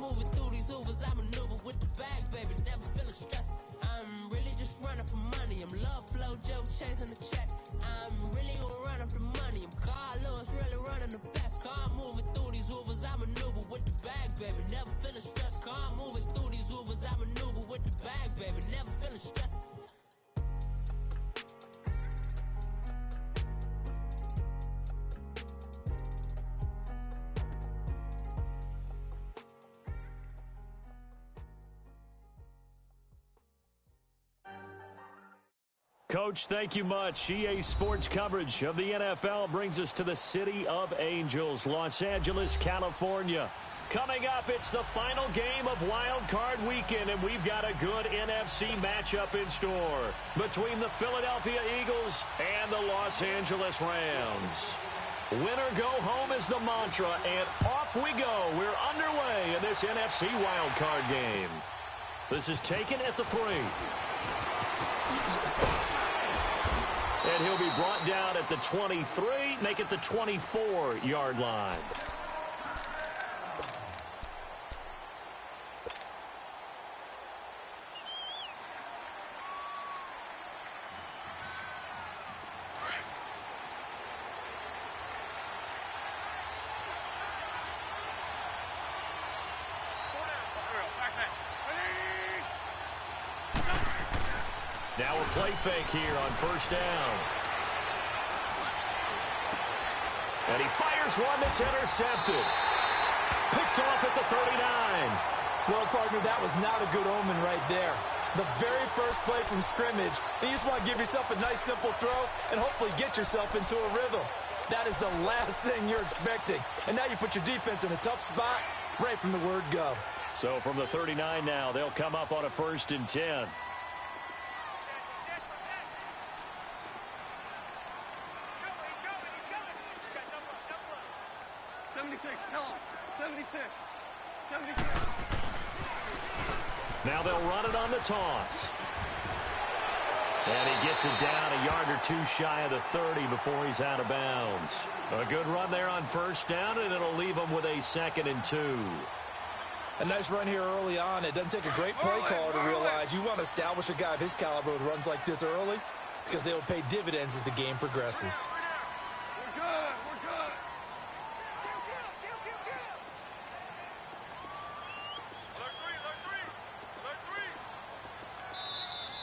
moving through these Ubers, I maneuver with the bag, baby, never feeling stress. I'm really just running for money. I'm love flow, Joe chasing the check. I'm really gonna run up the money. I'm Carlos, really running the best. Car moving through these Ubers, I maneuver with the bag, baby, never feeling stressed. Car moving through these Ubers, I maneuver with the bag, baby, never feeling stressed. Coach, thank you much. EA Sports coverage of the NFL brings us to the City of Angels, Los Angeles, California. Coming up, it's the final game of Wild Card Weekend, and we've got a good NFC matchup in store between the Philadelphia Eagles and the Los Angeles Rams. Winner go home is the mantra, and off we go. We're underway in this NFC Wild Card game. This is taken at the 3. And he'll be brought down at the 23, make it the 24-yard line. Now a play fake here on first down. And he fires one that's intercepted. Picked off at the 39. Well, partner, that was not a good omen right there. The very first play from scrimmage, you just want to give yourself a nice, simple throw and hopefully get yourself into a rhythm. That is the last thing you're expecting. And now you put your defense in a tough spot right from the word go. So from the 39 now, they'll come up on a 1st and 10. 76. Now they'll run it on the toss. And he gets it down a yard or two shy of the 30 before he's out of bounds. A good run there on first down, and it'll leave him with a 2nd and 2. A nice run here early on. It doesn't take a great play caller to realize you want to establish a guy of his caliber with runs like this early because they will pay dividends as the game progresses. We're good.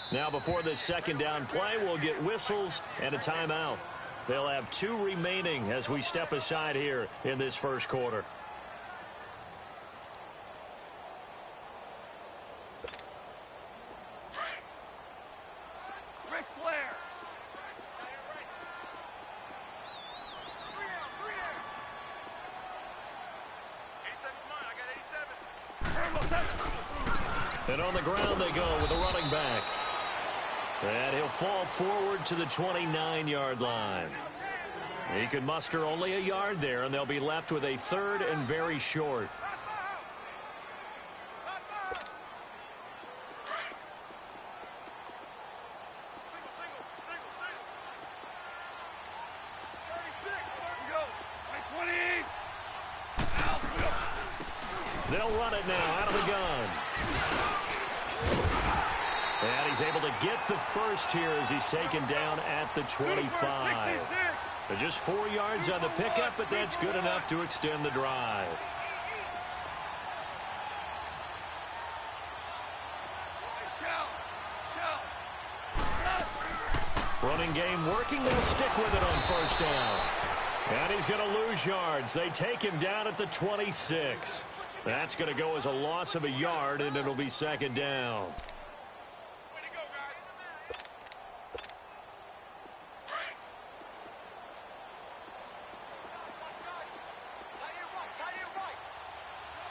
Now before this 2nd down play, we'll get whistles and a timeout. They'll have 2 remaining as we step aside here in this first quarter. Ric Flair. And on the ground they go with a running back. And he'll fall forward to the 29-yard line. He could muster only a yard there, and they'll be left with a 3rd and very short. They'll run it now out of the gun. And he's able to get the first here as he's taken down at the 25. So just 4 yards on the pickup, but that's good enough to extend the drive. Running game working. They'll stick with it on first down. And he's going to lose yards. They take him down at the 26. That's going to go as a loss of a yard, and it'll be 2nd down.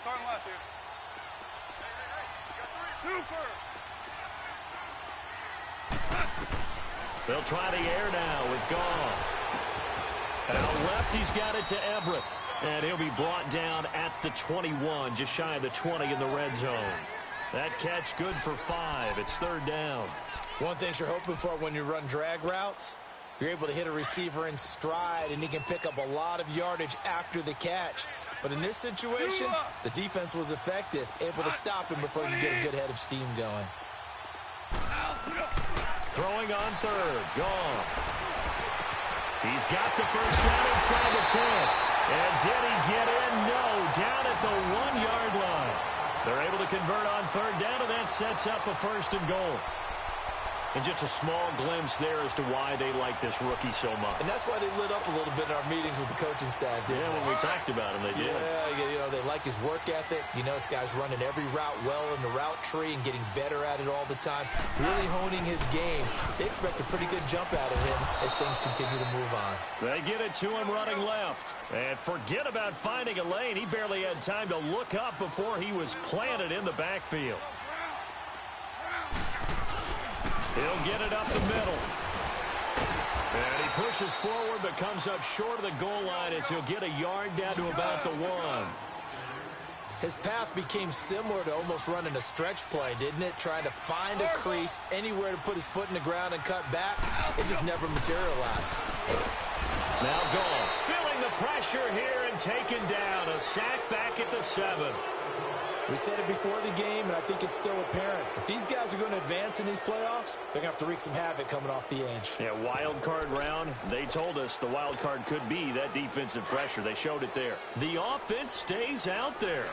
Starting left here. They'll try the air now with Goff. Out left, he's got it to Everett. And he'll be brought down at the 21, just shy of the 20 in the red zone. That catch good for 5. It's 3rd down. One thing you're hoping for when you run drag routes, you're able to hit a receiver in stride, and he can pick up a lot of yardage after the catch. But in this situation, the defense was effective, able to stop him before he could get a good head of steam going. Throwing on third. Gone. He's got the first down inside the 10. And did he get in? No. Down at the 1-yard line. They're able to convert on third down, and that sets up a first and goal. And just a small glimpse there as to why they like this rookie so much. And that's why they lit up a little bit in our meetings with the coaching staff, didn't they? When we talked about him, they did. Yeah, they like his work ethic. This guy's running every route well in the route tree and getting better at it all the time, really honing his game. They expect a pretty good jump out of him as things continue to move on. They get it to him running left. And forget about finding a lane. He barely had time to look up before he was planted in the backfield. He'll get it up the middle. And he pushes forward but comes up short of the goal line as he'll get a yard down to about the 1. His path became similar to almost running a stretch play, didn't it? Trying to find a crease, anywhere to put his foot in the ground and cut back. It just never materialized. Now gone. Feeling the pressure here and taken down. A sack back at the 7. We said it before the game, and I think it's still apparent. If these guys are going to advance in these playoffs, they're going to have to wreak some havoc coming off the edge. Yeah, wild card round. They told us the wild card could be that defensive pressure. They showed it there. The offense stays out there.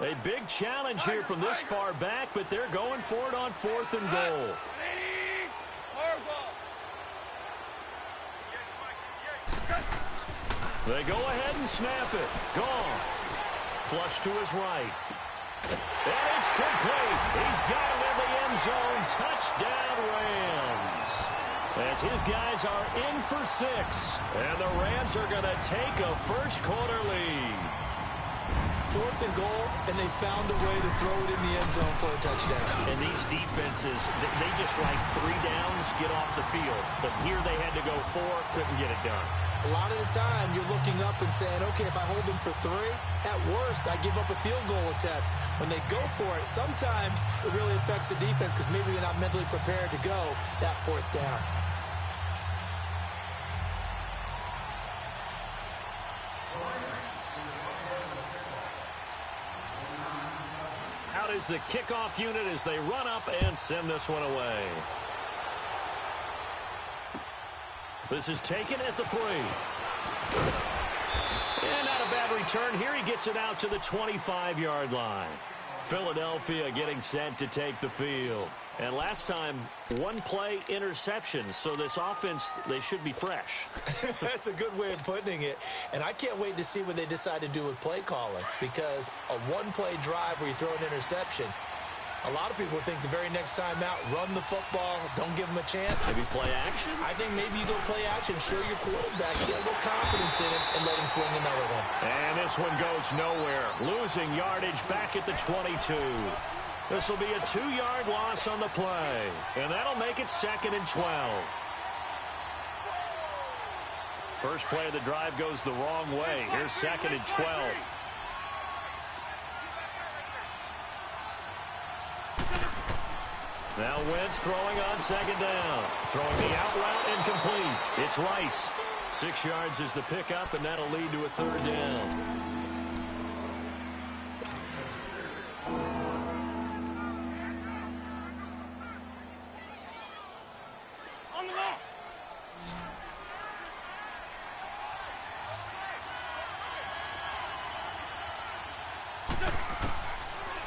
A big challenge here from this far back, but they're going for it on 4th and goal. They go ahead and snap it. Gone. Flush to his right. And it's complete. He's got it in the end zone. Touchdown, Rams. As his guys are in for 6. And the Rams are going to take a first-quarter lead. 4th and goal, and they found a way to throw it in the end zone for a touchdown. And these defenses, they just like 3 downs, get off the field. But here they had to go 4, couldn't get it done. A lot of the time, you're looking up and saying, okay, if I hold them for 3, at worst, I give up a field goal attempt. When they go for it, sometimes it really affects the defense because maybe you're not mentally prepared to go that 4th down. Out is the kickoff unit as they run up and send this one away. This is taken at the 3. And not a bad return here. He gets it out to the 25-yard line. Philadelphia getting set to take the field. And last time, 1-play interception. So this offense, they should be fresh. That's a good way of putting it. And I can't wait to see what they decide to do with play calling. Because a 1-play drive where you throw an interception, a lot of people think the very next time out, run the football, don't give them a chance. Maybe play action? I think maybe you go play action, show your quarterback, get a little confidence in him, and let him fling another one. And this one goes nowhere. Losing yardage back at the 22. This will be a 2-yard loss on the play. And that'll make it 2nd and 12. First play of the drive goes the wrong way. Here's 2nd and 12. Now Wentz throwing on 2nd down. Throwing the out route incomplete. It's Rice. 6 yards is the pickup, and that'll lead to a 3rd down. On the ball.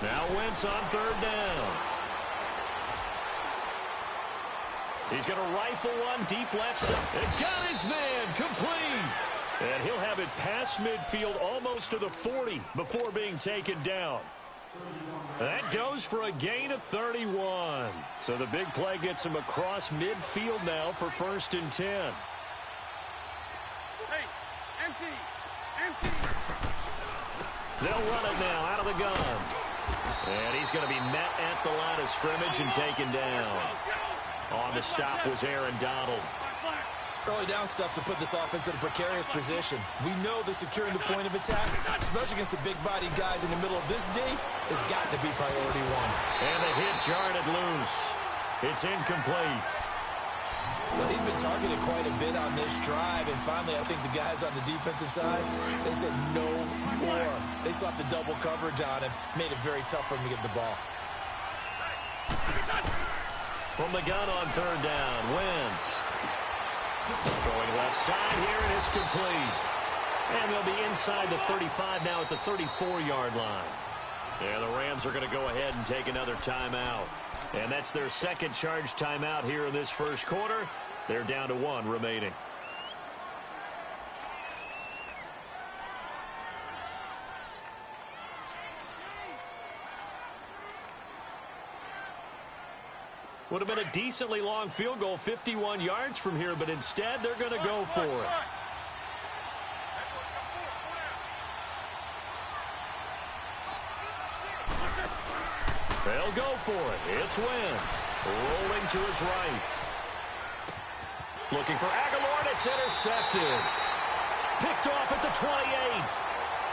Now Wentz on 3rd down. He's going to rifle one deep left side. And got his man complete. And he'll have it past midfield almost to the 40 before being taken down. That goes for a gain of 31. So the big play gets him across midfield now for 1st and 10. Hey, empty. They'll run it now out of the gun. And he's going to be met at the line of scrimmage and taken down. On the stop was Aaron Donald. Early down stuffs will put this offense in a precarious position. We know that securing the point of attack, especially against the big-bodied guys in the middle of this D, has got to be priority 1. And the hit jarred it loose. It's incomplete. Well, he'd been targeted quite a bit on this drive, and finally I think the guys on the defensive side, they said no more. They slapped the double coverage on him, made it very tough for him to get the ball. From the gun on third down, Wentz. Throwing left side here, and it's complete. And they'll be inside the 35 now at the 34-yard line. Yeah, the Rams are going to go ahead and take another timeout. And that's their second charge timeout here in this first quarter. They're down to 1 remaining. Would have been a decently long field goal, 51 yards from here, but instead they're going to go for it. They'll go for it. It's Wentz. Rolling to his right. Looking for Aguilar, and it's intercepted. Picked off at the 28.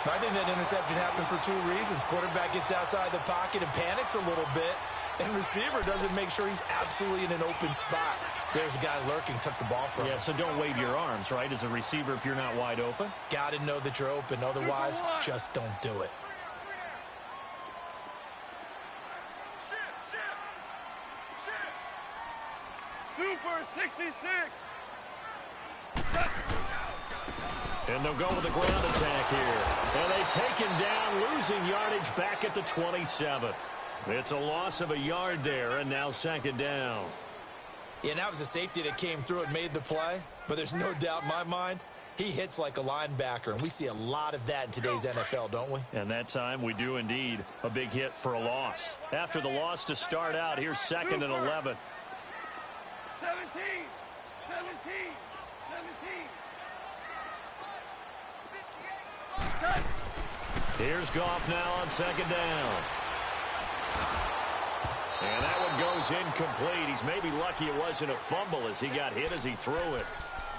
I think that interception happened for 2 reasons. Quarterback gets outside the pocket and panics a little bit, and receiver doesn't make sure he's absolutely in an open spot. So there's a guy lurking, took the ball from him. Yeah, so don't wave your arms, right, as a receiver if you're not wide open. Got to know that you're open. Otherwise, just don't do it. Super 66. And they'll go with the ground attack here. And they take him down, losing yardage back at the 27. It's a loss of a yard there, and now second down. Yeah, and that was a safety that came through and made the play. But there's no doubt in my mind, he hits like a linebacker. And we see a lot of that in today's NFL, don't we? And that time we do indeed. A big hit for a loss. After the loss to start out, here's second and 11. 17. Here's Goff now on second down. And that one goes incomplete. He's maybe lucky it wasn't a fumble as he got hit as he threw it.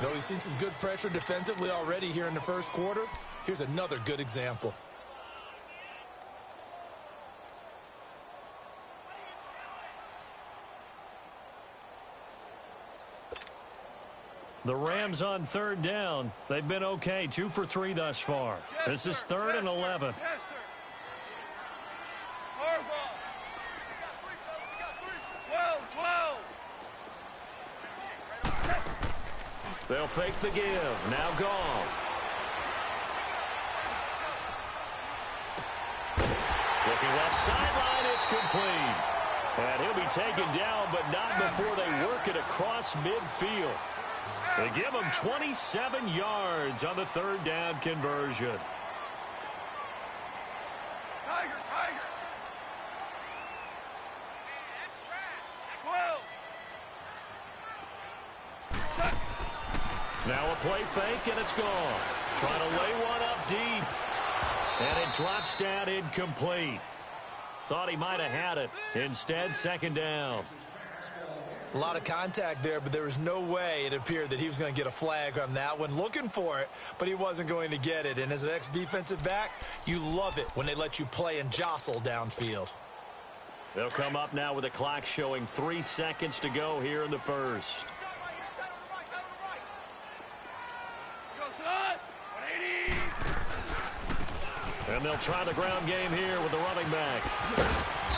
Though he's seen some good pressure defensively already here in the first quarter, here's another good example. The Rams on third down. They've been okay, 2 for 3 thus far. This is third and 11. They'll fake the give. Now Goff. Looking left sideline. It's complete. And he'll be taken down, but not before they work it across midfield. They give him 27 yards on the third down conversion. Tiger. 12. Now a play fake, and it's gone. Trying to lay one up deep. And it drops down incomplete. Thought he might have had it. Instead, second down. A lot of contact there, but there was no way it appeared that he was going to get a flag on that one. Looking for it, but he wasn't going to get it. And as an ex-defensive back, you love it when they let you play and jostle downfield. They'll come up now with the clock showing 3 seconds to go here in the first. Go, son. 180. And they'll try the ground game here with the running back.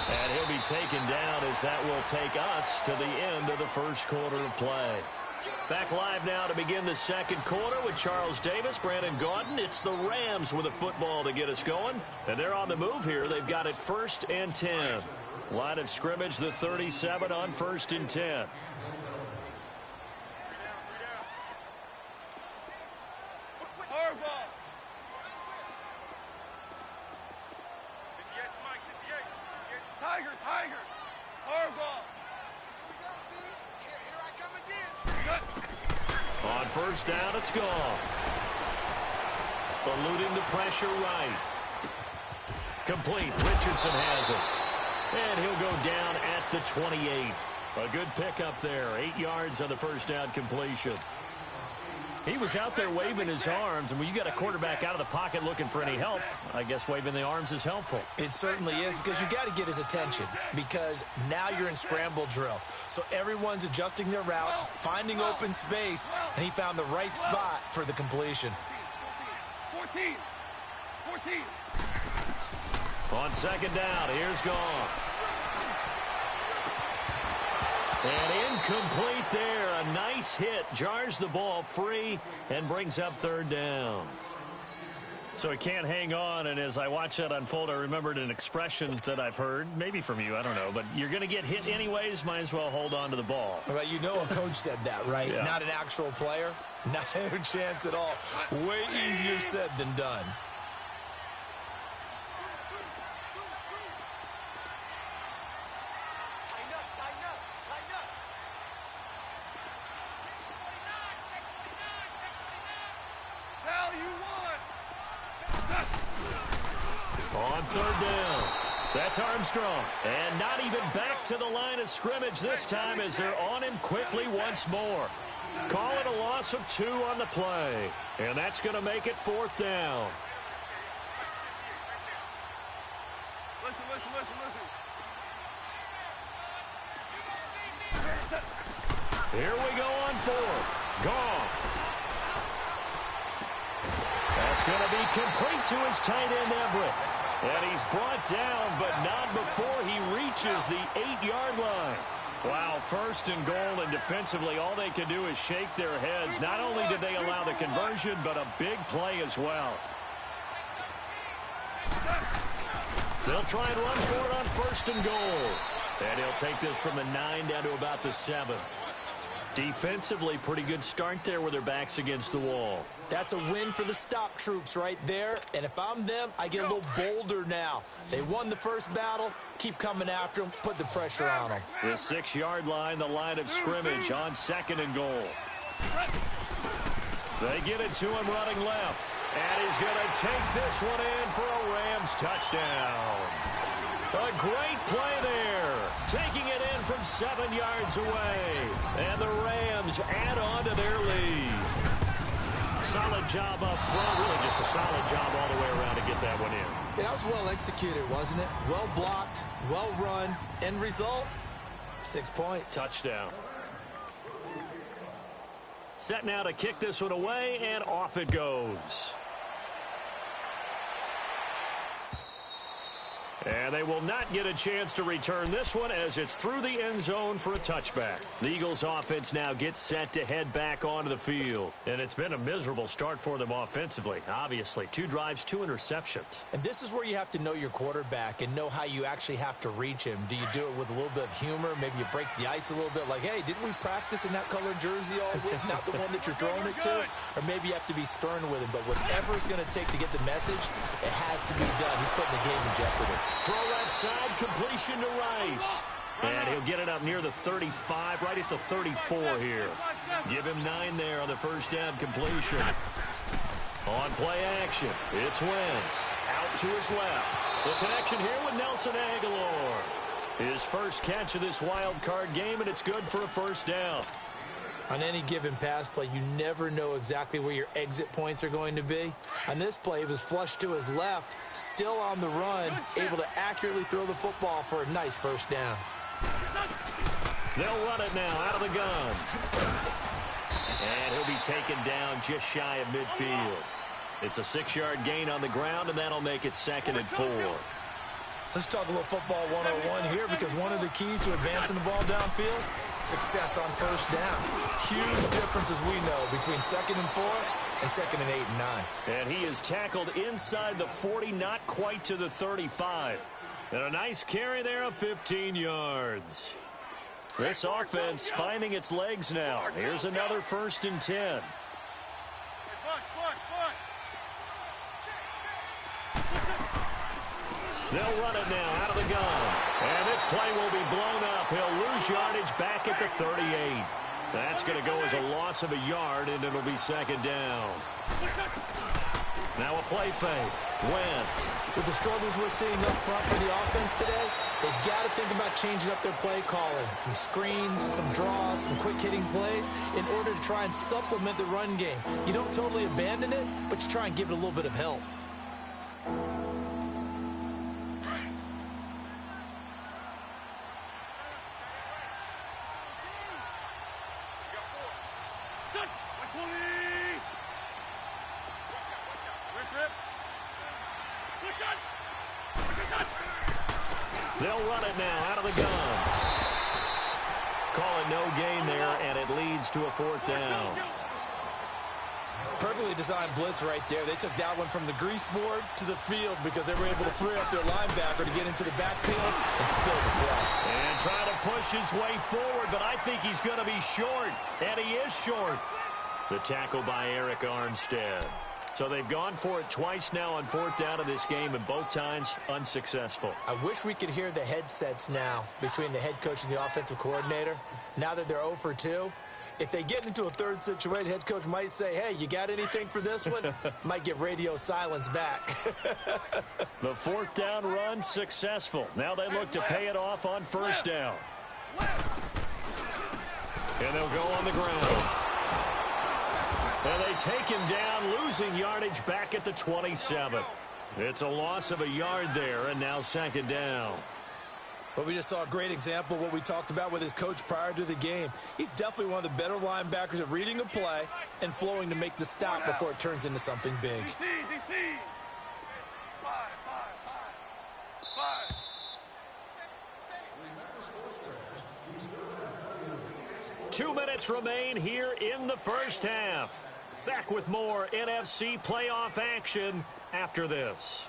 And he'll be taken down as that will take us to the end of the first quarter of play. Back live now to begin the second quarter with Charles Davis, Brandon Gaudin. It's the Rams with a football to get us going. And they're on the move here. They've got it 1st and 10. Line of scrimmage, the 37 on 1st and 10. Tiger. Hardball. On first down, it's gone. Eluding the pressure right. Complete. Richardson has it. And he'll go down at the 28. A good pickup there. 8 yards on the first down completion. He was out there waving his arms, and when you got a quarterback out of the pocket looking for any help, I guess waving the arms is helpful. It certainly is, because you got to get his attention, because now you're in scramble drill. So everyone's adjusting their routes, finding open space, and he found the right spot for the completion. 14. On second down, here's Goff. And incomplete there. A nice hit. Jars the ball free and brings up third down. So he can't hang on, and as I watch that unfold, I remembered an expression that I've heard, maybe from you, I don't know, but you're going to get hit anyways, might as well hold on to the ball. Well, you know a coach said that, right? Yeah. Not an actual player. No chance at all. Way easier said than done. On third down, that's Armstrong. And not even back to the line of scrimmage this time as they're on him quickly once more. Call it a loss of 2 on the play. And that's going to make it fourth down. Listen. Here we go on fourth. Goff. That's going to be complete to his tight end, Everett. And he's brought down, but not before he reaches the 8-yard line. Wow, first and goal, and defensively, all they can do is shake their heads. Not only did they allow the conversion, but a big play as well. They'll try and run for it on first and goal. And he'll take this from the 9 down to about the 7. Defensively, pretty good start there with their backs against the wall. That's a win for the stop troops right there. And if I'm them, I get a little bolder now. They won the first battle. Keep coming after them. Put the pressure on them. The 6-yard line, the line of scrimmage on second and goal. They get it to him running left. And he's going to take this one in for a Rams touchdown. A great play there. Taking it in from 7 yards away. And the Rams add on to their lead. Solid job up front. Really just a solid job all the way around to get that one in. That was well executed, wasn't it? Well blocked, well run. End result, 6 points. Touchdown. Set now to kick this one away, and off it goes. And they will not get a chance to return this one as it's through the end zone for a touchback. The Eagles offense now gets set to head back onto the field. And it's been a miserable start for them offensively. Obviously, 2 drives, 2 interceptions. And this is where you have to know your quarterback and know how you actually have to reach him. Do you do it with a little bit of humor? Maybe you break the ice a little bit like, hey, didn't we practice in that colored jersey all week? Not the one that you're throwing it to? Or maybe you have to be stern with him. But whatever it's going to take to get the message, it has to be done. He's putting the game in jeopardy. Throw left side, completion to Rice. And he'll get it up near the 35, right at the 34 here. Give him 9 there on the first down completion. On play action, it's Wentz. Out to his left. The connection here with Nelson Aguilar. His first catch of this wild card game, and it's good for a first down. On any given pass play, you never know exactly where your exit points are going to be. On this play, it was flushed to his left, still on the run, able to accurately throw the football for a nice first down. They'll run it now out of the gun. And he'll be taken down just shy of midfield. It's a 6-yard gain on the ground, and that'll make it 2nd and 4. Let's talk a little football 101 here, because one of the keys to advancing the ball downfield, success on first down. Huge difference, as we know, between 2nd and 4 and 2nd and 8 and 9. And he is tackled inside the 40, not quite to the 35. And a nice carry there of 15 yards. This offense finding its legs now. Here's another 1st and 10. They'll run it now out of the gun. And this play will be blown up. He'll lose yardage back at the 38. That's going to go as a loss of a yard, and it'll be 2nd down. Now a play fake. Wentz. With the struggles we're seeing up front for the offense today, they've got to think about changing up their play calling. Some screens, some draws, some quick-hitting plays in order to try and supplement the run game. You don't totally abandon it, but you try and give it a little bit of help. They'll run it now out of the gun. Call it no gain there, and it leads to a 4th down. Perfectly designed blitz right there. They took that one from the grease board to the field because they were able to free up their linebacker to get into the backfield and spill the play. And try to push his way forward, but I think he's going to be short, and he is short. The tackle by Eric Armstead. So they've gone for it twice now on 4th down of this game, and both times unsuccessful. I wish we could hear the headsets now between the head coach and the offensive coordinator. Now that they're 0 for 2, if they get into a third situation, head coach might say, hey, you got anything for this one? Might get radio silence back. The 4th down run successful. Now they look to pay it off on 1st down. And they'll go on the ground. And they take him down, losing yardage back at the 27. It's a loss of a yard there, and now 2nd down. Well, we just saw a great example of what we talked about with his coach prior to the game. He's definitely one of the better linebackers at reading a play and flowing to make the stop before it turns into something big. DC. 5. 2 minutes remain here in the 1st half. Back with more NFC playoff action after this.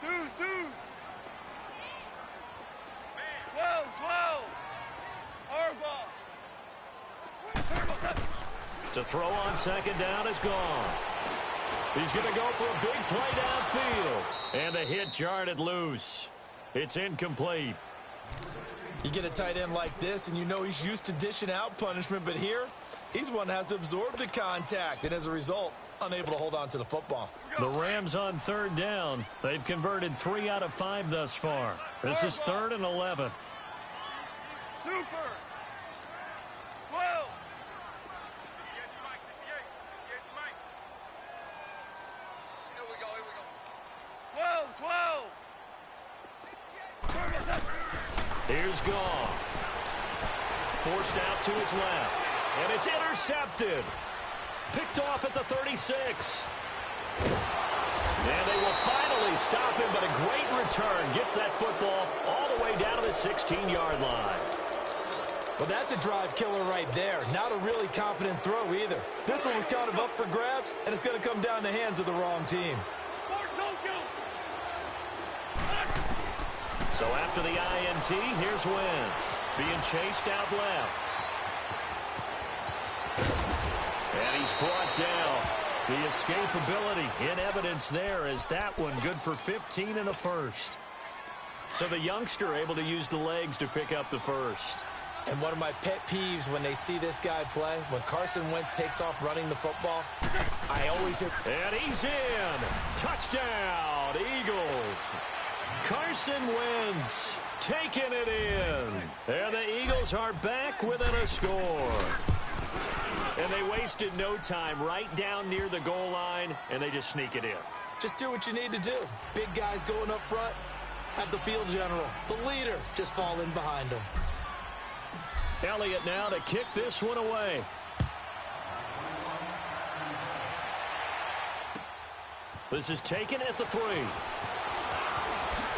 22. 12. To throw on 2nd down is gone. He's going to go for a big play downfield. And the hit jarred loose. It's incomplete. You get a tight end like this, and you know he's used to dishing out punishment, but here, he's one that has to absorb the contact, and as a result, unable to hold on to the football. The Rams on 3rd down. They've converted 3 out of 5 thus far. This is 3rd and 11. Super. 12. Here we go. 12. Here's Goff. Forced out to his left. And it's intercepted. Picked off at the 36. And they will finally stop him, but a great return. Gets that football all the way down to the 16-yard line. Well, that's a drive killer right there. Not a really confident throw either. This one was kind of up for grabs, and it's going to come down the hands of the wrong team. So after the INT, here's Wentz. Being chased out left. And he's brought down. The escapability in evidence there as that one good for 15 and a first. So the youngster able to use the legs to pick up the first. And one of my pet peeves when they see this guy play, when Carson Wentz takes off running the football, I always hear... And he's in. Touchdown, Eagles. Carson Wentz taking it in. And the Eagles are back within a score. And they wasted no time right down near the goal line, and they just sneak it in. Just do what you need to do. Big guys going up front, have the field general, the leader, just fall in behind them. Elliott now to kick this one away. This is taken at the 3.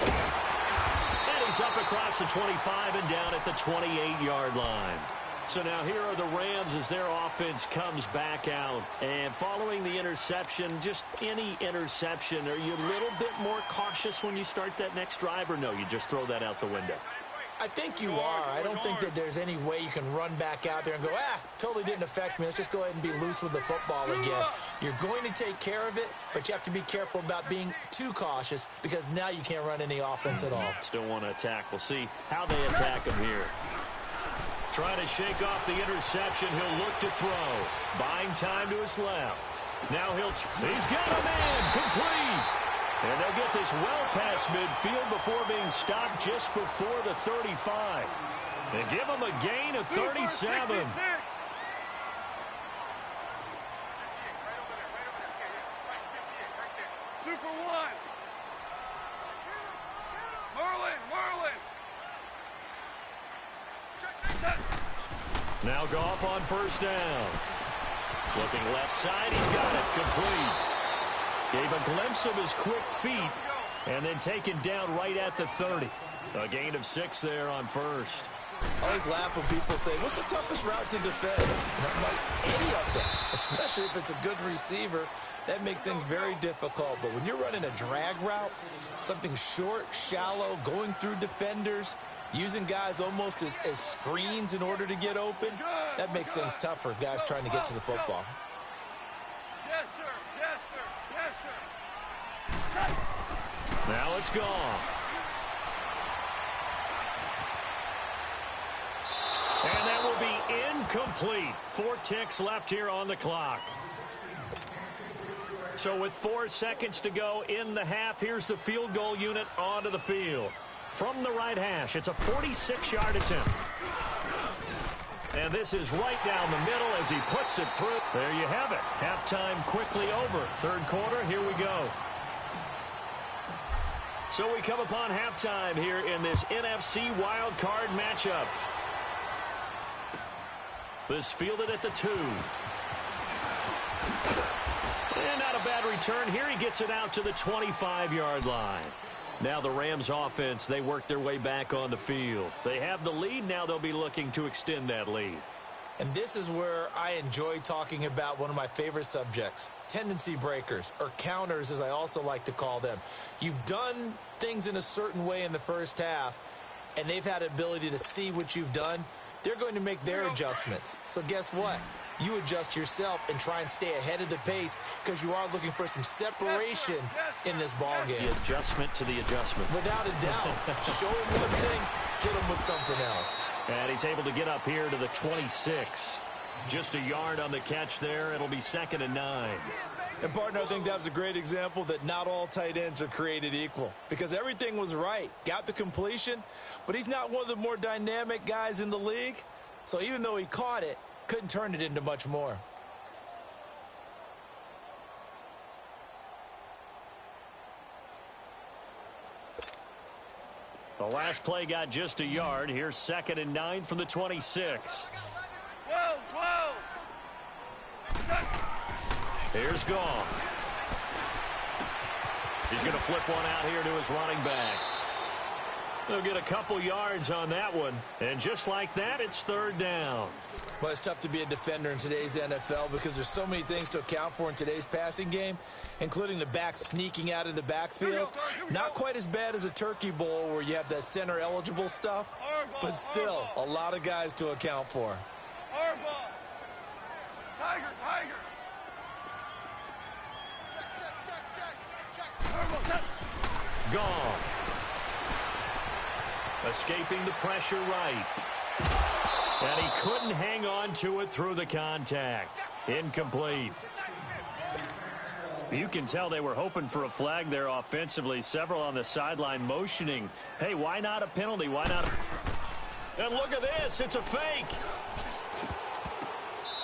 And he's up across the 25 and down at the 28-yard line. So now here are the Rams as their offense comes back out. And following the interception, just any interception, are you a little bit more cautious when you start that next drive, or no, you just throw that out the window? I think you are. I don't think that there's any way you can run back out there and go, totally didn't affect me. Let's just go ahead and be loose with the football again. You're going to take care of it, but you have to be careful about being too cautious because now you can't run any offense at all. Still want to attack. We'll see how they attack him here. Trying to shake off the interception. He'll look to throw. Buying time to his left. Now he's got him in, complete. And they'll get this well past midfield before being stopped just before the 35. And give them a gain of 37. Super one. Merlin. Now Goff on first down. Looking left side, he's got it, complete. Gave a glimpse of his quick feet, and then taken down right at the 30. A gain of 6 there on first. I always laugh when people say, what's the toughest route to defend? And I'm like, any of them, especially if it's a good receiver. That makes things very difficult. But when you're running a drag route, something short, shallow, going through defenders, using guys almost as screens in order to get open, that makes things tough for guys trying to get to the football. Yes, sir. Now it's gone. And that will be incomplete. 4 ticks left here on the clock. So with 4 seconds to go in the half, here's the field goal unit onto the field. From the right hash, it's a 46-yard attempt. And this is right down the middle as he puts it through. There you have it. Halftime quickly over. Third quarter, here we go. So we come upon halftime here in this NFC wild card matchup. This fielded at the 2. And not a bad return here. He gets it out to the 25-yard line. Now the Rams offense, they work their way back on the field. They have the lead. Now they'll be looking to extend that lead. And this is where I enjoy talking about one of my favorite subjects, tendency breakers, or counters as I also like to call them. You've done things in a certain way in the first half, and they've had ability to see what you've done. They're going to make their adjustments. So guess what? You adjust yourself and try and stay ahead of the pace because you are looking for some separation in this ball game. The adjustment to the adjustment. Without a doubt. Show him one thing, hit him with something else. And he's able to get up here to the 26. Just a yard on the catch there. It'll be 2nd and 9. And, partner, I think that was a great example that not all tight ends are created equal because everything was right. Got the completion, but he's not one of the more dynamic guys in the league. So even though he caught it, couldn't turn it into much more. The last play got just a yard. Here's 2nd and 9 from the 26. 12. Here's Goff. He's going to flip one out here to his running back. They'll get a couple yards on that one. And just like that, it's 3rd down. Well, it's tough to be a defender in today's NFL because there's so many things to account for in today's passing game, including the back sneaking out of the backfield. Not quite as bad as a turkey bowl where you have that center-eligible stuff, but still a lot of guys to account for. Tiger. Check. Gone. Escaping the pressure right. And he couldn't hang on to it through the contact. Incomplete. You can tell they were hoping for a flag there offensively. Several on the sideline motioning. Hey, why not a penalty? Why not a... And look at this. It's a fake.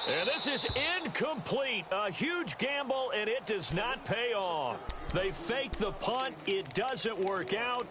And this is incomplete. A huge gamble, and it does not pay off. They fake the punt. It doesn't work out.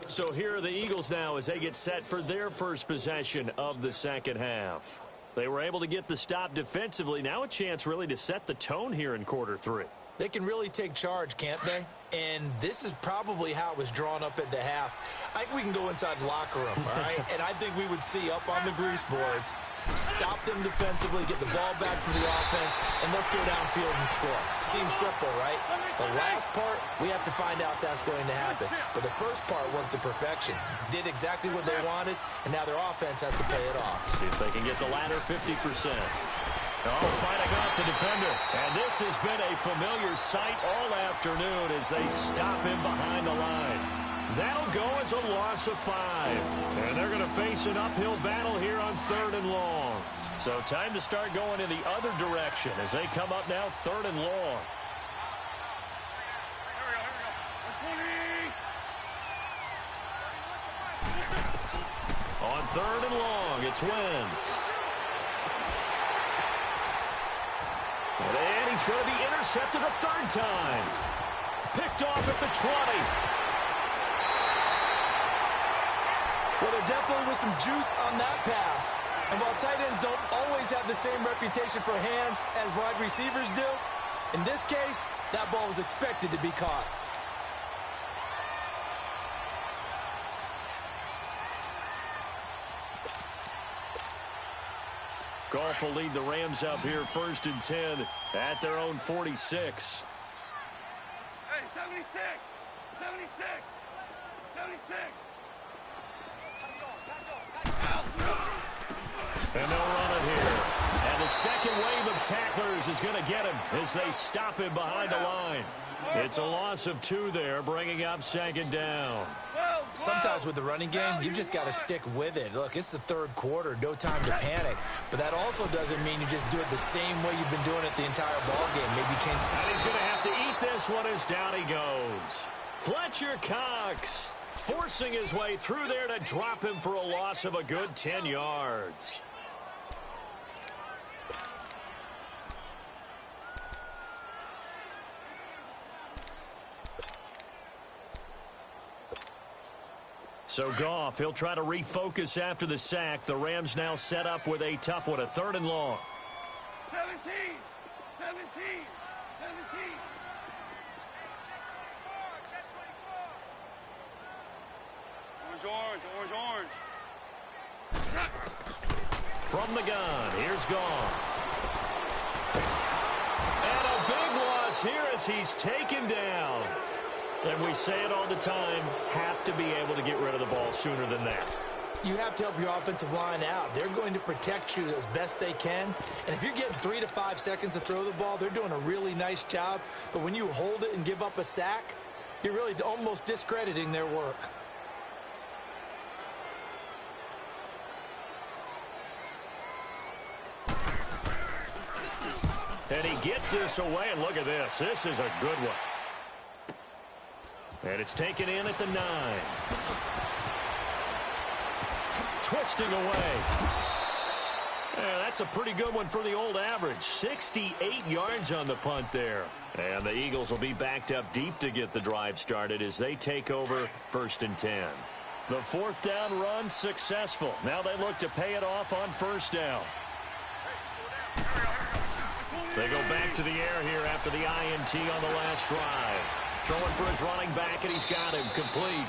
So here are the Eagles now as they get set for their first possession of the second half. They were able to get the stop defensively. Now a chance really to set the tone here in quarter 3. They can really take charge, can't they? And this is probably how it was drawn up at the half. I think we can go inside the locker room, all right? And I think we would see up on the grease boards, stop them defensively, get the ball back from the offense, and let's go downfield and score. Seems simple, right? The last part, we have to find out if that's going to happen. But the first part worked to perfection. Did exactly what they wanted, and now their offense has to pay it off. See if they can get the latter 50%. Oh, fighting off the defender. And this has been a familiar sight all afternoon as they stop him behind the line. That'll go as a loss of 5. And they're going to face an uphill battle here on 3rd and long. So time to start going in the other direction as they come up now 3rd and long. On 3rd and long, it's Wentz. And he's going to be intercepted a 3rd time. Picked off at the 20. Well, there definitely was some juice on that pass. And while tight ends don't always have the same reputation for hands as wide receivers do, in this case, that ball was expected to be caught. Goff will lead the Rams up here 1st and 10 at their own 46. Hey, 76! 76! 76! And they'll run it here. And the second wave of tacklers is going to get him as they stop him behind the line. It's a loss of 2 there, bringing up 2nd down. Sometimes with the running game, you've just got to stick with it. Look, it's the 3rd quarter, no time to panic. But that also doesn't mean you just do it the same way you've been doing it the entire ball game. Maybe change. And he's going to have to eat this one as down he goes. Fletcher Cox forcing his way through there to drop him for a loss of a good 10 yards. So Goff, he'll try to refocus after the sack. The Rams now set up with a tough one, a 3rd and long. 17! 17! 17! Orange, orange, orange, orange. From the gun, here's Goff. And a big loss here as he's taken down. And we say it all the time, have to be able to get rid of the ball sooner than that. You have to help your offensive line out. They're going to protect you as best they can. And if you're getting 3 to 5 seconds to throw the ball, they're doing a really nice job. But when you hold it and give up a sack, you're really almost discrediting their work. And he gets this away, and look at this. This is a good one. And it's taken in at the 9. Twisting away. Yeah, that's a pretty good one for the old average. 68 yards on the punt there. And the Eagles will be backed up deep to get the drive started as they take over 1st and 10. The 4th down run successful. Now they look to pay it off on 1st down. They go back to the air here after the INT on the last drive. Throwing for his running back, and he's got him complete.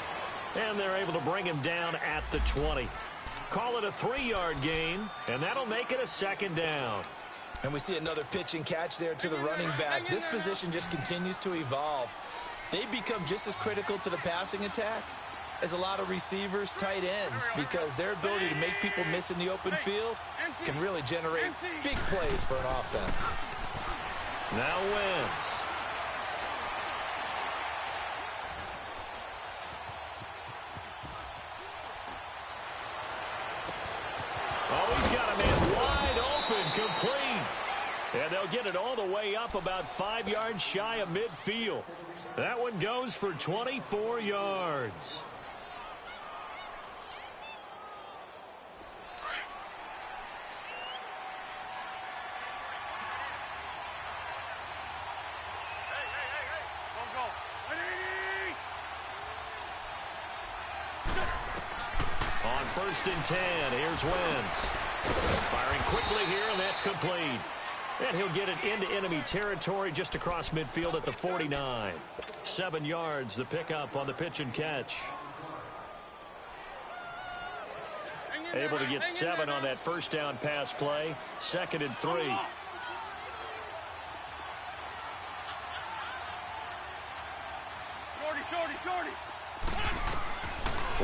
And they're able to bring him down at the 20. Call it a 3-yard gain, and that'll make it a 2nd down. And we see another pitch and catch there to the running back. This position just continues to evolve. They become just as critical to the passing attack as a lot of receivers, tight ends, because their ability to make people miss in the open field can really generate big plays for an offense. Now Wentz. Oh, he's got a man wide open, complete. And they'll get it all the way up about 5 yards shy of midfield. That one goes for 24 yards. On 1st and 10, here's Wentz. Firing quickly here, and that's complete. And he'll get it into enemy territory just across midfield at the 49. 7 yards, the pickup on the pitch and catch. Able to get 7 on that 1st down pass play. 2nd and 3. Shorty.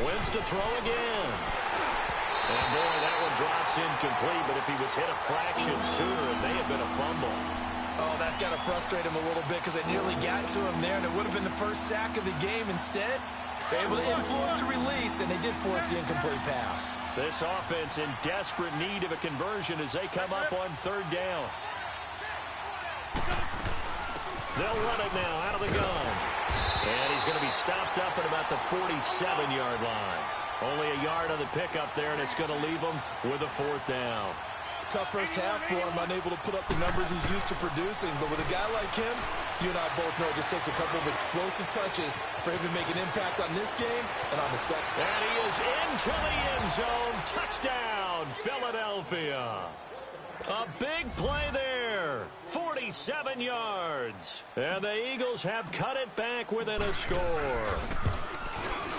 Wentz to throw again. And boy, that one drops incomplete, but if he was hit a fraction sooner, it may have been a fumble. Oh, that's got to frustrate him a little bit because they nearly got to him there, and it would have been the first sack of the game. Instead, They're able to influence the release, and they did force the incomplete pass. This offense in desperate need of a conversion as they come up on third down. They'll run it now out of the gun. And he's going to be stopped up at about the 47-yard line. Only a yard on the pickup there, and it's going to leave him with a fourth down. Tough first half for him, unable to put up the numbers he's used to producing. But with a guy like him, you and I both know it just takes a couple of explosive touches for him to make an impact on this game and on the step. And he is into the end zone. Touchdown, Philadelphia. A big play there. 47 yards. And the Eagles have cut it back within a score.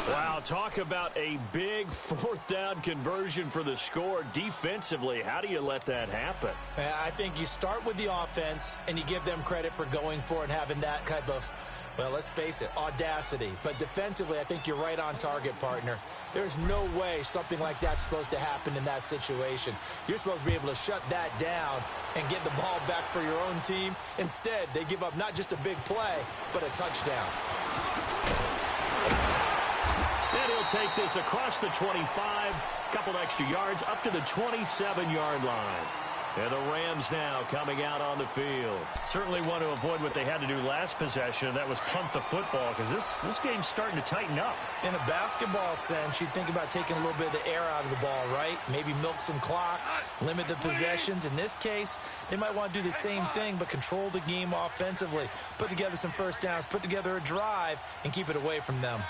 Wow, talk about a big fourth down conversion for the score. Defensively, how do you let that happen? I think you start with the offense, and you give them credit for going for it and having that type of, well, let's face it, audacity. But defensively, I think you're right on target, partner. There's no way something like that's supposed to happen in that situation. You're supposed to be able to shut that down and get the ball back for your own team. Instead, they give up not just a big play, but a touchdown. And he'll take this across the 25, couple extra yards, up to the 27-yard line. And the Rams now coming out on the field. Certainly want to avoid what they had to do last possession, and that was punt the football, because this game's starting to tighten up. In a basketball sense, you think about taking a little bit of the air out of the ball, right? Maybe milk some clock, limit the possessions. In this case, they might want to do the same thing, but control the game offensively. Put together some first downs, put together a drive, and keep it away from them.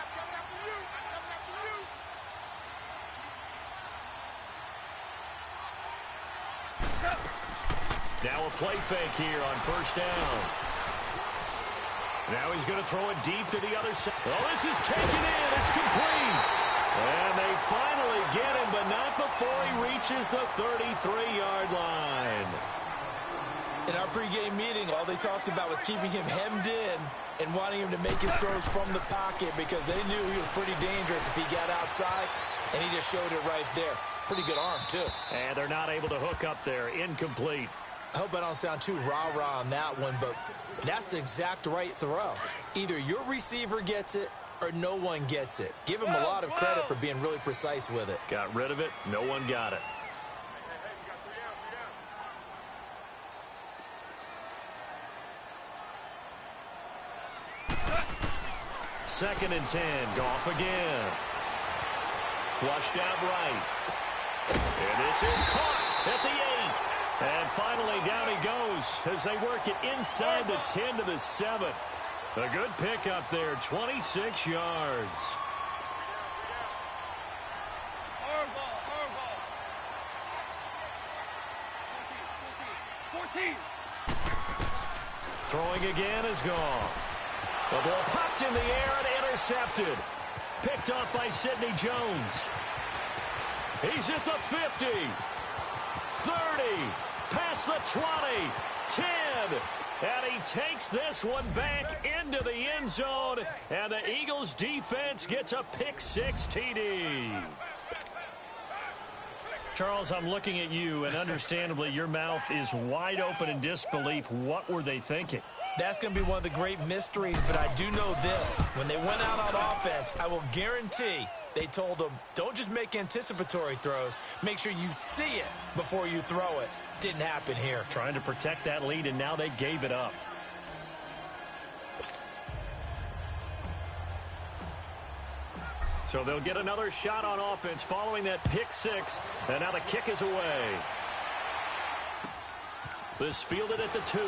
Now a play fake here on first down. Now he's going to throw it deep to the other side. Oh, this is taken in. It's complete. And they finally get him, but not before he reaches the 33-yard line. In our pregame meeting, all they talked about was keeping him hemmed in and wanting him to make his throws from the pocket because they knew he was pretty dangerous if he got outside, and he just showed it right there. Pretty good arm, too. And they're not able to hook up there. Incomplete. I hope I don't sound too rah-rah on that one, but that's the exact right throw. Either your receiver gets it or no one gets it. Give him a lot of credit for being really precise with it. Got rid of it. No one got it. Second and 10. Goff again. Flushed out right. And this is caught at the 8. And finally, down he goes as they work it inside the 10 to the 7. A good pickup there, 26 yards. Hard ball. 14. Throwing again is gone. The ball popped in the air and intercepted. Picked up by Sidney Jones. He's at the 50. 30. Past the 20. 10. And he takes this one back into the end zone. And the Eagles defense gets a pick-6 TD. Charles, I'm looking at you, and understandably your mouth is wide open in disbelief. What were they thinking? That's going to be one of the great mysteries, but I do know this. When they went out on offense, I will guarantee they told them, don't just make anticipatory throws. Make sure you see it before you throw it. Didn't happen here. Trying to protect that lead, and now they gave it up. So they'll get another shot on offense following that pick-6, and now the kick is away. This fielded at the 2.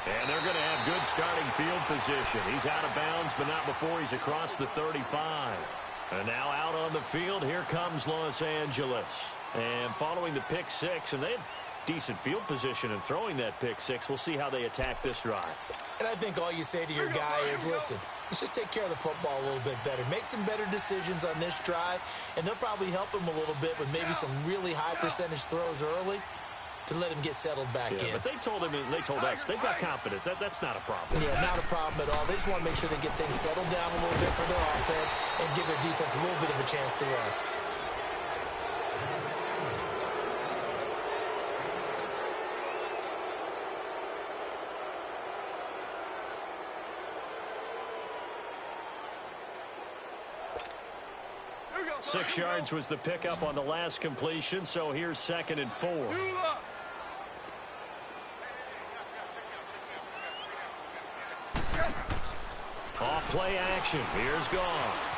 And they're going to have good starting field position. He's out of bounds, but not before he's across the 35. And now out on the field, here comes Los Angeles. And following the pick-6, and they had decent field position in throwing that pick-6. We'll see how they attack this drive. And I think all you say to your guy is, listen, let's just take care of the football a little bit better. Make some better decisions on this drive, and they'll probably help him a little bit with maybe some really high percentage throws early to let him get settled back in. But they told us they've got confidence. That's not a problem. Yeah, not a problem at all. They just want to make sure they get things settled down a little bit for their offense and give their defense a little bit of a chance to rest. 6 yards was the pickup on the last completion, so here's 2nd and 4. Off play action. Here's Goff.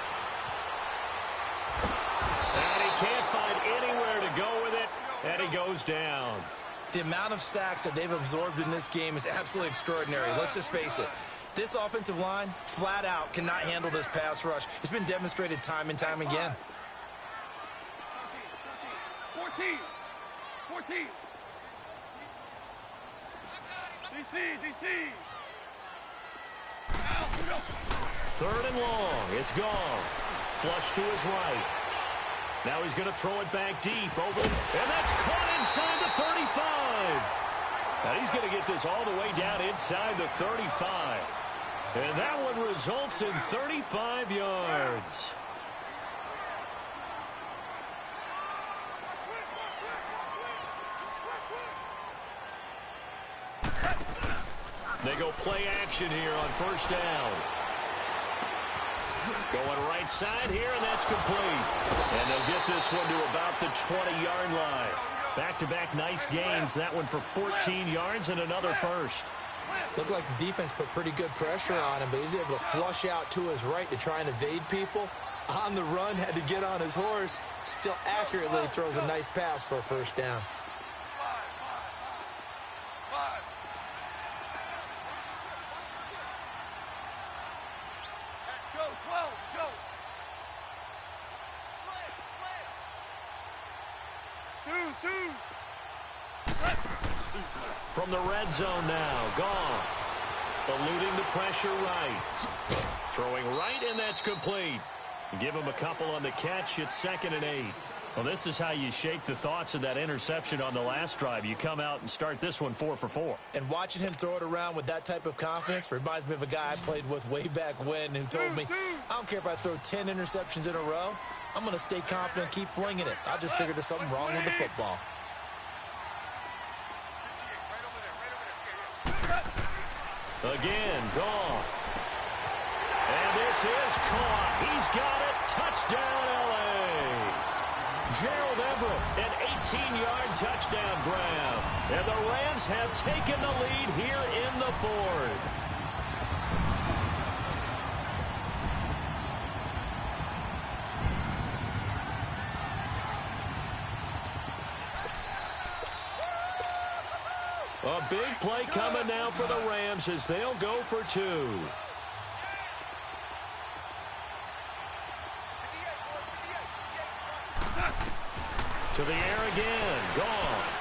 And he can't find anywhere to go with it, and he goes down. The amount of sacks that they've absorbed in this game is absolutely extraordinary. Let's just face it. This offensive line, flat out, cannot handle this pass rush. It's been demonstrated time and time again. 14. DC. 3rd and long. It's Goff. Flush to his right. Now he's going to throw it back deep. Open. And that's caught inside the 35. Now he's going to get this all the way down inside the 35. And that one results in 35 yards. They go play action here on 1st down. Going right side here, and that's complete. And they'll get this one to about the 20-yard line. Back-to-back nice gains. That one for 14 yards and another first. Looked like the defense put pretty good pressure on him, but he's able to flush out to his right to try and evade people. On the run, had to get on his horse. Still accurately throws a nice pass for a 1st down. From the red zone now, Goff eluding the pressure right. Throwing right, and that's complete. Give him a couple on the catch. It's 2nd and 8. Well, this is how you shake the thoughts of that interception on the last drive. You come out and start this one 4 for 4. And watching him throw it around with that type of confidence reminds me of a guy I played with way back when who told me, I don't care if I throw 10 interceptions in a row. I'm going to stay confident, keep flinging it. I just figured there's something wrong with the football. Again, Goff. And this is caught. He's got it. Touchdown, L.A. Gerald Everett, an 18-yard touchdown grab. And the Rams have taken the lead here in the 4th. A big play coming now for the Rams as they'll go for 2. To the air again. Goff.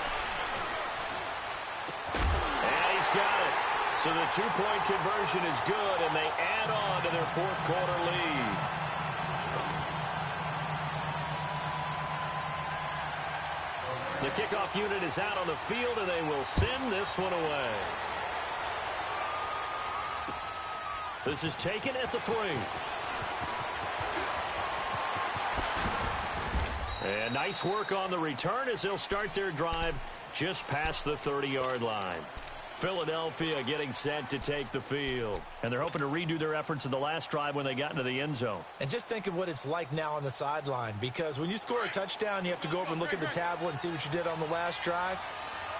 And he's got it. So the 2-point conversion is good, and they add on to their 4th quarter lead. The kickoff unit is out on the field, and they will send this one away. This is taken at the 3. And nice work on the return as they'll start their drive just past the 30-yard line. Philadelphia getting set to take the field. And they're hoping to redo their efforts in the last drive when they got into the end zone. And just think of what it's like now on the sideline, because when you score a touchdown, you have to go over and look at the tablet and see what you did on the last drive.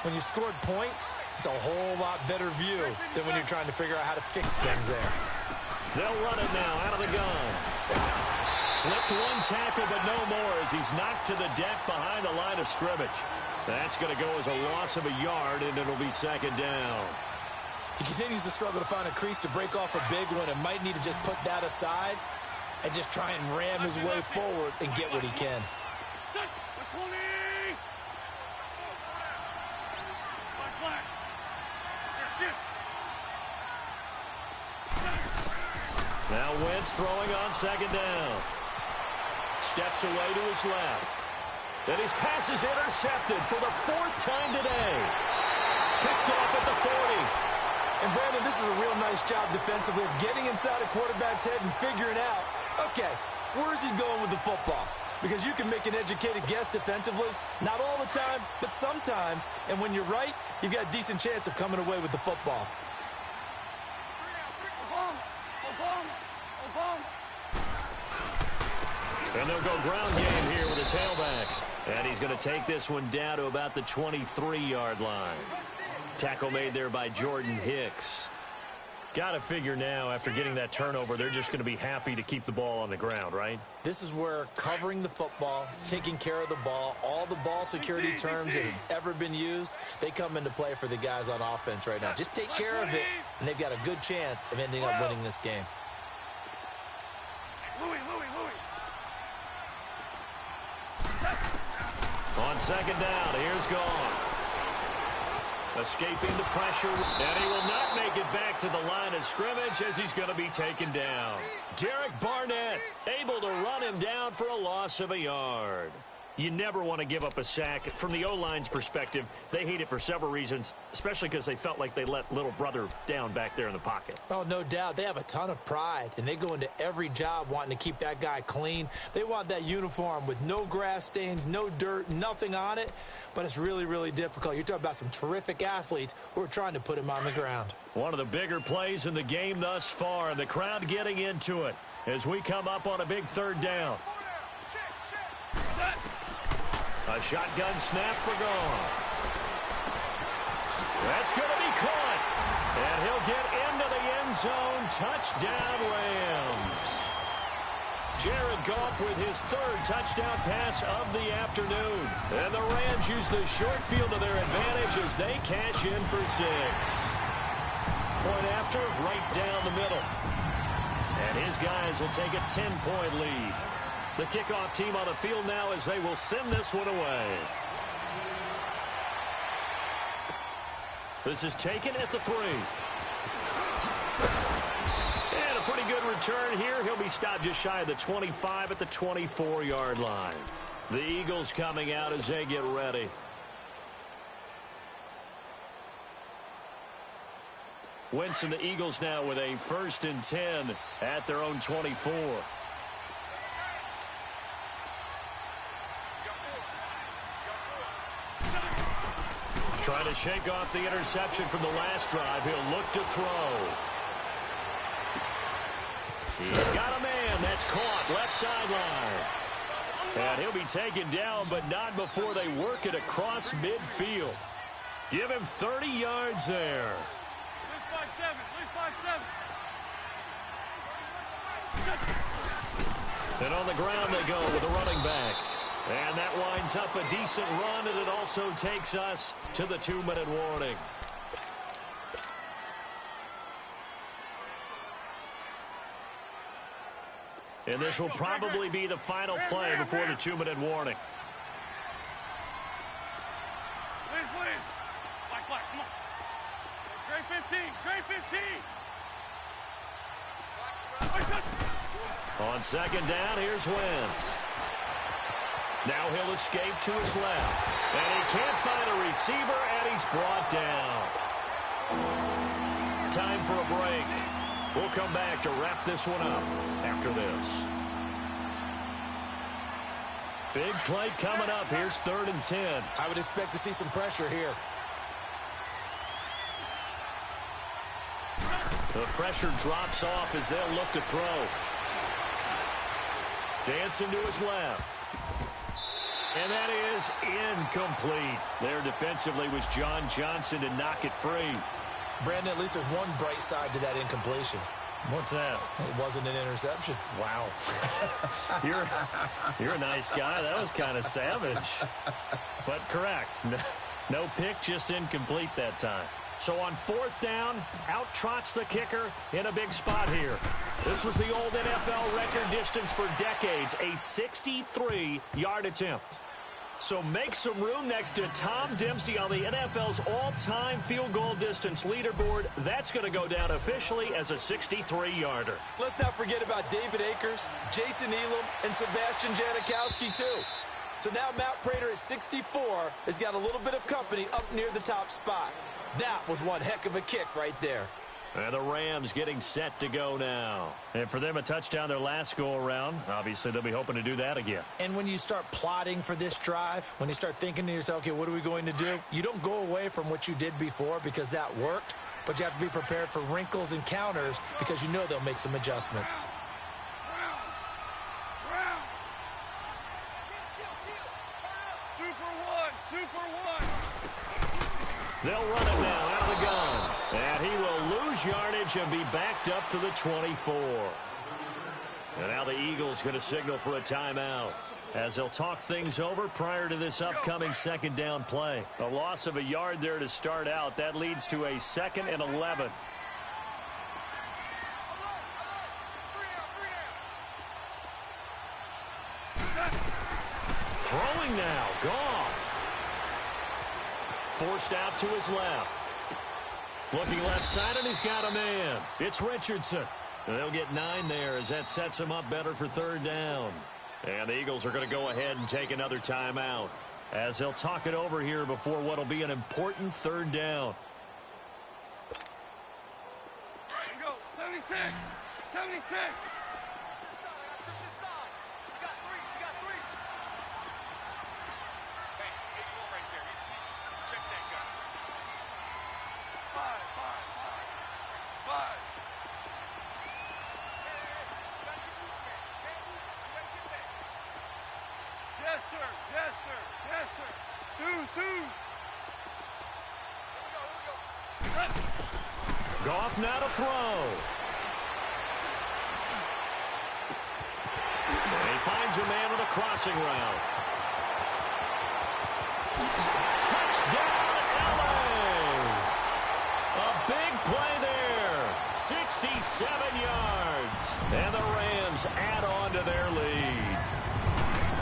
When you scored points, it's a whole lot better view than when you're trying to figure out how to fix things there. They'll run it now out of the gun. Slipped one tackle, but no more as he's knocked to the deck behind the line of scrimmage. That's going to go as a loss of a yard, and it'll be 2nd down. He continues to struggle to find a crease to break off a big one and might need to just put that aside and just try and ram his way forward and get what he can. Now Wentz throwing on 2nd down. Steps away to his left. And his pass is intercepted for the 4th time today. Picked off at the 40. And Brandon, this is a real nice job defensively of getting inside a quarterback's head and figuring out, okay, where's he going with the football? Because you can make an educated guess defensively, not all the time, but sometimes. And when you're right, you've got a decent chance of coming away with the football. And they'll go ground game here with a tailback. And he's going to take this one down to about the 23-yard line. Tackle made there by Jordan Hicks. Got to figure now, after getting that turnover, they're just going to be happy to keep the ball on the ground, right? This is where covering the football, taking care of the ball, all the ball security terms that have ever been used, they come into play for the guys on offense right now. Just take care of it, and they've got a good chance of ending up winning this game. On second down, here's Goff. Escaping the pressure, and he will not make it back to the line of scrimmage as he's going to be taken down. Derek Barnett able to run him down for a loss of a yard. You never want to give up a sack. From the O-line's perspective, they hate it for several reasons, especially because they felt like they let little brother down back there in the pocket. Oh, no doubt. They have a ton of pride, and they go into every job wanting to keep that guy clean. They want that uniform with no grass stains, no dirt, nothing on it, but it's really, really difficult. You're talking about some terrific athletes who are trying to put him on the ground. One of the bigger plays in the game thus far, and the crowd getting into it as we come up on a big third down. A shotgun snap for Goff. That's going to be caught. And he'll get into the end zone. Touchdown, Rams. Jared Goff with his third touchdown pass of the afternoon. And the Rams use the short field to their advantage as they cash in for 6. Point after, right down the middle. And his guys will take a 10-point lead. The kickoff team on the field now as they will send this one away. This is taken at the 3. And a pretty good return here. He'll be stopped just shy of the 25 at the 24-yard line. The Eagles coming out as they get ready. Wentz and the Eagles now with a 1st and 10 at their own 24. Trying to shake off the interception from the last drive. He'll look to throw. He's got a man. That's caught. Left sideline. And he'll be taken down, but not before they work it across midfield. Give him 30 yards there. And on the ground they go with a running back. And that winds up a decent run, and it also takes us to the 2-minute warning. And this will probably be the final play before the 2-minute warning. Please. Black, come on. Grade 15, grade 15. On second down, here's Wentz. Now he'll escape to his left. And he can't find a receiver, and he's brought down. Time for a break. We'll come back to wrap this one up after this. Big play coming up. Here's 3rd and 10. I would expect to see some pressure here. The pressure drops off as they'll look to throw. Dancing to his left. And that is incomplete. There defensively was John Johnson to knock it free. Brandon, at least there's one bright side to that incompletion. What's that? It wasn't an interception. Wow. You're a nice guy. That was kind of savage. But correct. No pick, just incomplete that time. So on 4th down, out trots the kicker in a big spot here. This was the old NFL record distance for decades, a 63-yard attempt. So make some room next to Tom Dempsey on the NFL's all-time field goal distance leaderboard. That's going to go down officially as a 63-yarder. Let's not forget about David Akers, Jason Elam, and Sebastian Janikowski, too. So now Matt Prater at 64 has got a little bit of company up near the top spot. That was one heck of a kick right there. And the Rams getting set to go now. And for them, a touchdown their last go-around. Obviously, they'll be hoping to do that again. And when you start plotting for this drive, when you start thinking to yourself, okay, what are we going to do? You don't go away from what you did before because that worked, but you have to be prepared for wrinkles and counters because you know they'll make some adjustments. They'll run it now out of the gun. And he will lose yardage and be backed up to the 24. And now the Eagles going to signal for a timeout as they'll talk things over prior to this upcoming second down play. A loss of a yard there to start out. That leads to a 2nd and 11. Throwing now. Goff. Forced out to his left. Looking left side, and he's got a man. It's Richardson. And they'll get 9 there as that sets him up better for 3rd down. And the Eagles are going to go ahead and take another timeout as they'll talk it over here before what will be an important 3rd down. Here you go. 76. 76. Goff now to throw. And he finds a man with a crossing route. Touchdown, LA! A big play there. 67 yards. And the Rams add on to their lead.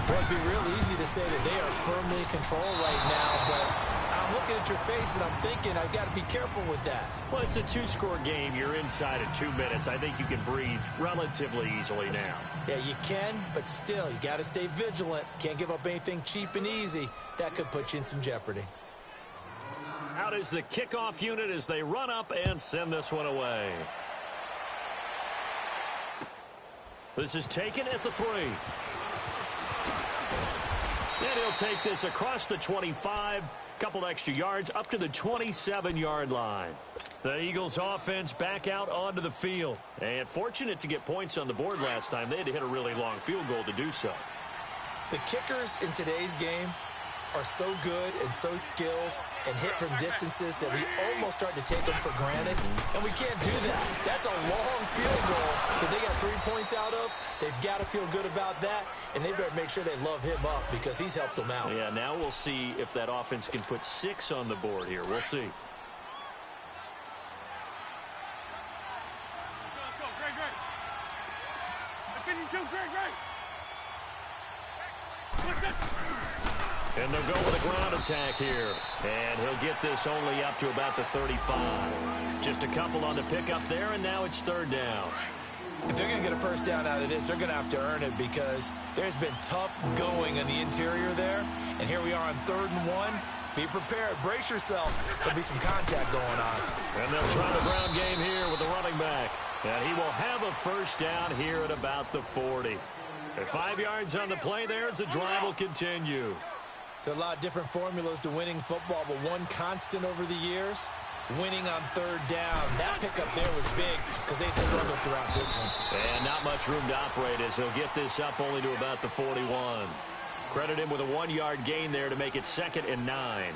Well, it'd be real easy to say that they are firmly in control right now, but I'm looking at your face and I'm thinking I've got to be careful with that. Well, it's a 2-score game. You're inside of 2 minutes. I think you can breathe relatively easily now. Yeah, you can, but still, you got to stay vigilant. Can't give up anything cheap and easy. That could put you in some jeopardy. Out is the kickoff unit as they run up and send this one away. This is taken at the 3. And he'll take this across the 25. Couple extra yards up to the 27-yard line. The Eagles offense back out onto the field. And fortunate to get points on the board last time. They had to hit a really long field goal to do so. The kickers in today's game are so good and so skilled and hit from distances that we almost start to take them for granted. And we can't do that. That's a long field goal that they got 3 points out of. They've got to feel good about that. And they better make sure they love him up because he's helped them out. Yeah, now we'll see if that offense can put 6 on the board here. We'll see. Let's go. Great. 52. Great. And they'll go with a ground attack here. And he'll get this only up to about the 35. Just a couple on the pickup there, and now it's 3rd down. If they're going to get a first down out of this, they're going to have to earn it because there's been tough going in the interior there. And here we are on 3rd and 1. Be prepared. Brace yourself. There'll be some contact going on. And they'll try the ground game here with the running back. And he will have a first down here at about the 40. At 5 yards on the play there, the drive will continue. There are a lot of different formulas to winning football, but one constant over the years, winning on 3rd down. That pickup there was big because they'd struggled throughout this one. And not much room to operate as he'll get this up only to about the 41. Credit him with a 1-yard gain there to make it 2nd and 9.